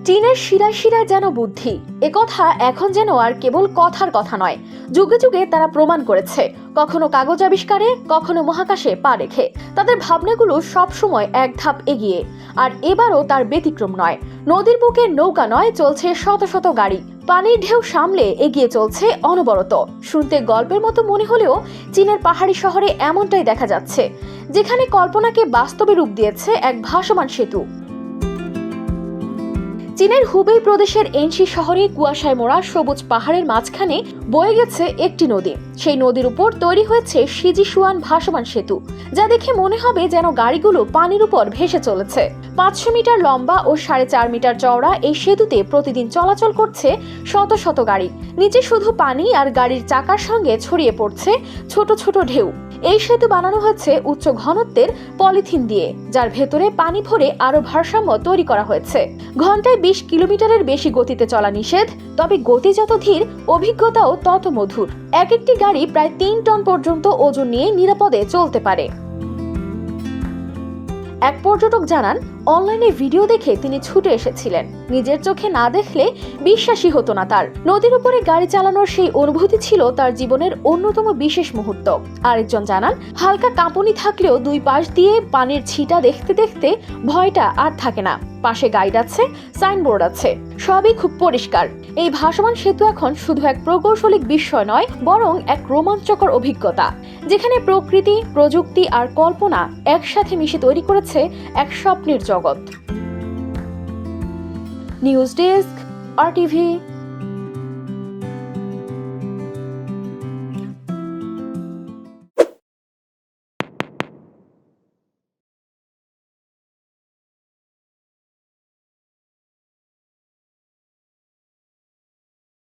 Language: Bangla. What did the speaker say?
চীনের শিরায় শিরায় যেন বুদ্ধি, একথা এখন যেন আর কেবল কথার কথা নয়। যুগে যুগে তারা প্রমাণ করেছে, কখনো কাগজ আবিষ্কারে, কখনো মহাকাশে পা রেখে। তাদের ভাবনাগুলো সবসময় এক ধাপ এগিয়ে, আর এবারও তার ব্যতিক্রম নয়। নদীর বুকে নৌকা নয়, চলছে শত শত গাড়ি। পানির ঢেউ সামলে এগিয়ে চলছে অনবরত। শুনতে গল্পের মতো মনে হলেও চীনের পাহাড়ি শহরে এমনটাই দেখা যাচ্ছে, যেখানে কল্পনাকে বাস্তবে রূপ দিয়েছে এক ভাসমান সেতু। চীনের হুবেই প্রদেশের এনশি শহরে কুয়াশায় মোড়া সবুজ পাহাড়ের মাঝখানে বয়ে গেছে একটি নদী। সেই নদীর উপর তৈরি হয়েছে শিজিশুয়ান ভাসমান সেতু, যা দেখে মনে হবে যেন গাড়িগুলো পানির উপর ভেসে চলেছে। 500 মিটার লম্বা ও 4.5 মিটার চওড়া এই সেতুতে প্রতিদিন চলাচল করছে শত শত গাড়ি। নিচে শুধু পানি, আর গাড়ির চাকার সঙ্গে ছড়িয়ে পড়ছে ছোট ছোট ঢেউ। এই সেতু বানানো হয়েছে উচ্চ ঘনত্বের পলিথিন দিয়ে, যার ভেতরে পানি ভরে আরো ভারসাম্য তৈরি করা হয়েছে। ঘন্টায় 20 কিলোমিটারের বেশি গতিতে চলা নিষেধ, তবে গতি যত ধীর, অভিজ্ঞতাও তত মধুর। এক একটি গাড়ি প্রায় 3 টন পর্যন্ত ওজন নিয়ে নিরাপদে চলতে পারে। এক পর্যটক জানান, অনলাইনে ভিডিও দেখে তিনি ছুটে এসেছিলেন। নিজের চোখে না দেখলে বিশ্বাসই হতো না তার। নদীর উপরে গাড়ি চালানোর সেই অনুভূতি ছিল তার জীবনের অন্যতম বিশেষ মুহূর্ত। আরেকজন জানান, হালকা কাঁপুনি থাকলেও দুই পাশ দিয়ে পানির ছিটা দেখতে দেখতে ভয়টা আর থাকে না। পাশে গাইড আছে, সাইনবোর্ড আছে, সবই খুব পরিষ্কার। এই ভাসমান সেতু এখন শুধু এক প্রকৌশলিক বিষয় নয়, বরং এক রোমাঞ্চকর অভিজ্ঞতা, যেখানে প্রকৃতি, প্রযুক্তি আর কল্পনা একসাথে মিশে তৈরি করেছে এক স্বপ্নের জগৎ। News desk, RTV।